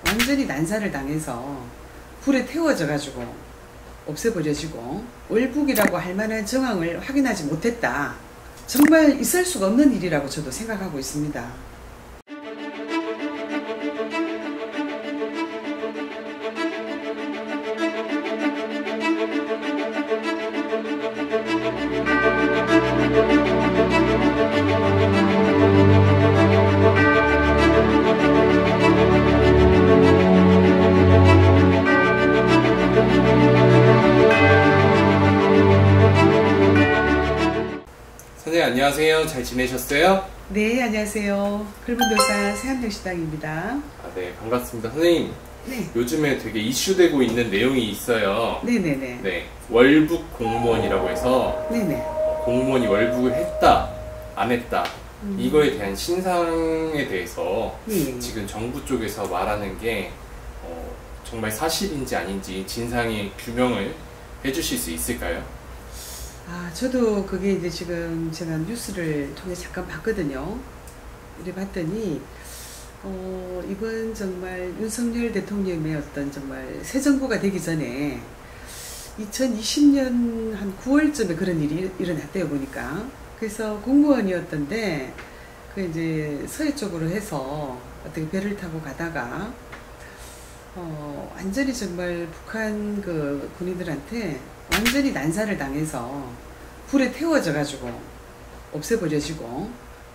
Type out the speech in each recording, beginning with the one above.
완전히 난사를 당해서 불에 태워져 가지고 없애버려지고 월북이라고 할 만한 정황을 확인하지 못했다. 정말 있을 수가 없는 일이라고 저도 생각하고 있습니다. 선생님 안녕하세요. 잘 지내셨어요? 네, 안녕하세요. 글문도사 새한정식당입니다. 네, 반갑습니다. 선생님, 네. 요즘에 되게 이슈되고 있는 내용이 있어요. 네네네. 네, 월북 공무원이라고 해서 네네. 공무원이 월북을 했다, 안 했다, 이거에 대한 신상에 대해서 지금 정부 쪽에서 말하는 게 정말 사실인지 아닌지 진상의 규명을 해주실 수 있을까요? 저도 그게 이제 지금 제가 뉴스를 통해 잠깐 봤거든요. 이래 봤더니, 이번 정말 윤석열 대통령의 어떤 정말 새 정부가 되기 전에 2020년 한 9월쯤에 그런 일이 일어났대요, 보니까. 그래서 공무원이었던데, 그 이제 서해 쪽으로 해서 어떻게 배를 타고 가다가, 완전히 정말 북한 그 군인들한테 완전히 난사를 당해서 불에 태워져 가지고 없애버려지고,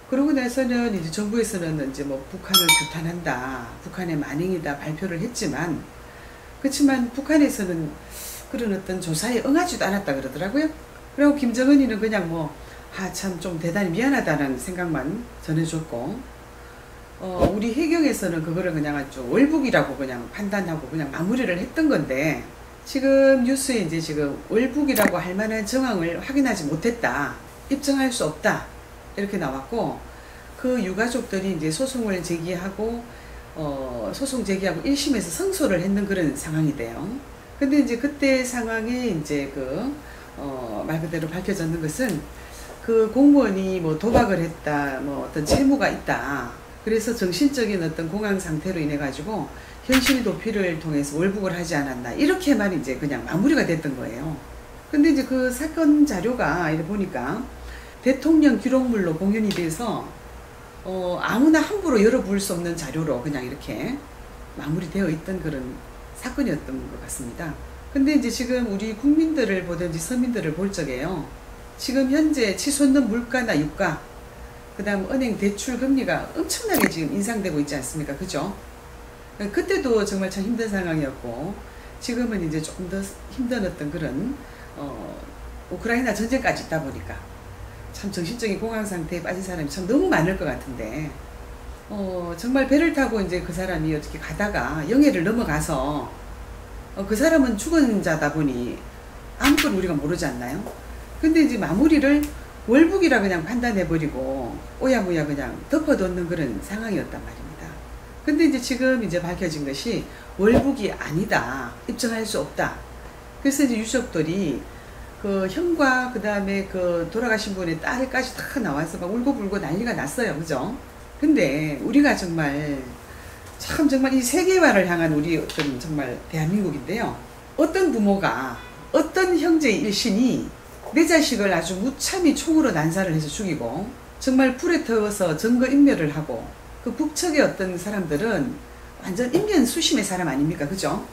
그러고 나서는 이제 정부에서는 이제 뭐 북한을 규탄한다, 북한의 만행이다 발표를 했지만, 그렇지만 북한에서는 그런 어떤 조사에 응하지도 않았다 그러더라고요. 그리고 김정은이는 그냥 뭐 참 좀 대단히 미안하다는 생각만 전해줬고, 우리 해경에서는 그거를 그냥 아주 월북이라고 그냥 판단하고 그냥 마무리를 했던 건데, 지금 뉴스에 이제 지금 월북이라고 할 만한 정황을 확인하지 못했다, 입증할 수 없다 이렇게 나왔고, 그 유가족들이 이제 소송을 제기하고 소송 제기하고 1심에서 승소를 했는 그런 상황이 돼요. 근데 이제 그때 상황에 이제 말 그대로 밝혀졌는 것은, 그 공무원이 뭐 도박을 했다, 뭐 어떤 채무가 있다, 그래서 정신적인 어떤 공황 상태로 인해 가지고 현실 도피를 통해서 월북을 하지 않았나, 이렇게만 이제 그냥 마무리가 됐던 거예요. 근데 이제 그 사건 자료가 이렇게 보니까 대통령 기록물로 공연이 돼서 아무나 함부로 열어볼 수 없는 자료로 그냥 이렇게 마무리되어 있던 그런 사건이었던 것 같습니다. 근데 이제 지금 우리 국민들을 보든지 서민들을 볼 적에요, 지금 현재 치솟는 물가나 유가, 그 다음 은행 대출 금리가 엄청나게 지금 인상되고 있지 않습니까? 그죠? 그때도 정말 참 힘든 상황이었고, 지금은 이제 조금 더 힘든 어떤 그런 우크라이나 전쟁까지 있다 보니까 참 정신적인 공황 상태에 빠진 사람이 참 너무 많을 것 같은데, 정말 배를 타고 이제 그 사람이 어떻게 가다가 영해를 넘어가서 그 사람은 죽은 자다 보니 아무것도 우리가 모르지 않나요? 근데 이제 마무리를 월북이라 그냥 판단해버리고 오야무야 그냥 덮어놓는 그런 상황이었단 말입니다. 근데 이제 지금 이제 밝혀진 것이 월북이 아니다, 입증할 수 없다. 그래서 이제 유족들이 그 형과 그 다음에 그 돌아가신 분의 딸까지 다 나와서 막 울고불고 난리가 났어요. 그죠? 근데 우리가 정말 참 정말 이 세계화를 향한 우리 어떤 정말 대한민국인데요, 어떤 부모가 어떤 형제의 일신이 내 자식을 아주 무참히 총으로 난사를 해서 죽이고 정말 불에 태워서 증거인멸을 하고, 그 북측의 어떤 사람들은 완전 인면 수심의 사람 아닙니까? 그죠?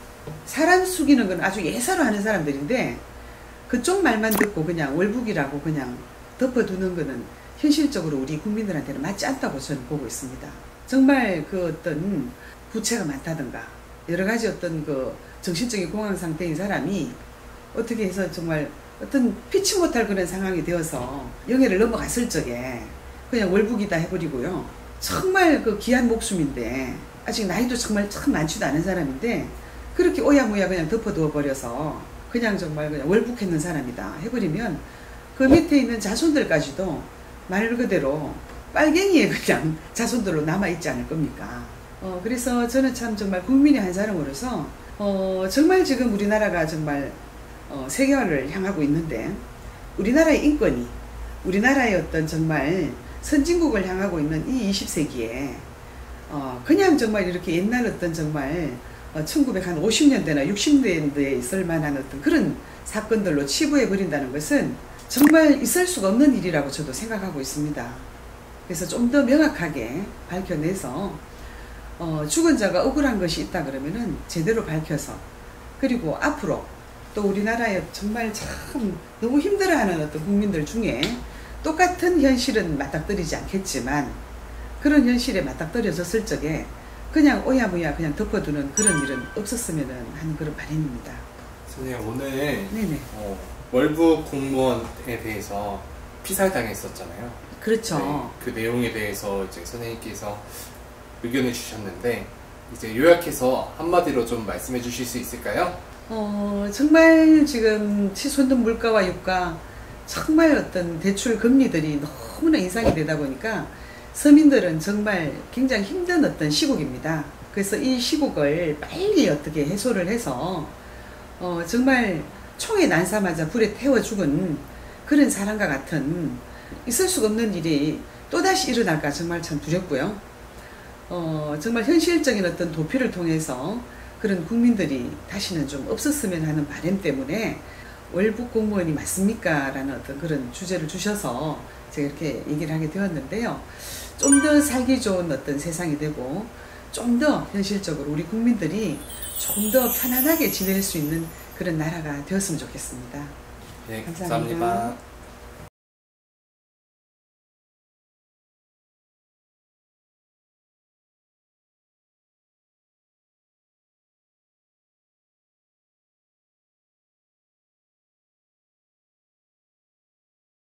사람 죽이는 건 아주 예사로 하는 사람들인데, 그쪽 말만 듣고 그냥 월북이라고 그냥 덮어두는 거는 현실적으로 우리 국민들한테는 맞지 않다고 저는 보고 있습니다. 정말 그 어떤 부채가 많다든가 여러 가지 어떤 그 정신적인 공황 상태인 사람이 어떻게 해서 정말 어떤 피치 못할 그런 상황이 되어서 영해를 넘어갔을 적에 그냥 월북이다 해버리고요. 정말 그 귀한 목숨인데, 아직 나이도 정말 참 많지도 않은 사람인데 그렇게 오야무야 그냥 덮어두어 버려서 그냥 정말 그냥 월북했는 사람이다 해버리면, 그 밑에 있는 자손들까지도 말 그대로 빨갱이의 그냥 자손들로 남아있지 않을 겁니까? 그래서 저는 참 정말 국민의 한 사람으로서 정말 지금 우리나라가 정말 세계화를 향하고 있는데, 우리나라의 인권이, 우리나라의 어떤 정말 선진국을 향하고 있는 이 20세기에 그냥 정말 이렇게 옛날 어떤 정말 1950년대나 60년대에 있을 만한 어떤 그런 사건들로 치부해 버린다는 것은 정말 있을 수가 없는 일이라고 저도 생각하고 있습니다. 그래서 좀 더 명확하게 밝혀내서 죽은 자가 억울한 것이 있다 그러면은 제대로 밝혀서, 그리고 앞으로 또 우리나라에 정말 참 너무 힘들어하는 어떤 국민들 중에 똑같은 현실은 맞닥뜨리지 않겠지만 그런 현실에 맞닥뜨려졌을 적에 그냥 오야무야 그냥 덮어두는 그런 일은 없었으면 하는 그런 바람입니다. 선생님, 오늘 네네. 월북 공무원에 대해서 피살당했었잖아요. 그렇죠. 네, 그 내용에 대해서 이제 선생님께서 의견을 주셨는데, 이제 요약해서 한마디로 좀 말씀해 주실 수 있을까요? 정말 지금 치솟는 물가와 유가, 정말 어떤 대출 금리들이 너무나 인상이 되다 보니까 서민들은 정말 굉장히 힘든 어떤 시국입니다. 그래서 이 시국을 빨리 어떻게 해소를 해서 정말 총에 난사마자 불에 태워 죽은 그런 사람과 같은 있을 수가 없는 일이 또다시 일어날까 정말 참 두렵고요. 정말 현실적인 어떤 도피를 통해서 그런 국민들이 다시는 좀 없었으면 하는 바람 때문에 월북 공무원이 맞습니까? 라는 어떤 그런 주제를 주셔서 제가 이렇게 얘기를 하게 되었는데요. 좀 더 살기 좋은 어떤 세상이 되고 좀 더 현실적으로 우리 국민들이 좀 더 편안하게 지낼 수 있는 그런 나라가 되었으면 좋겠습니다. 네, 감사합니다. 감사합니다.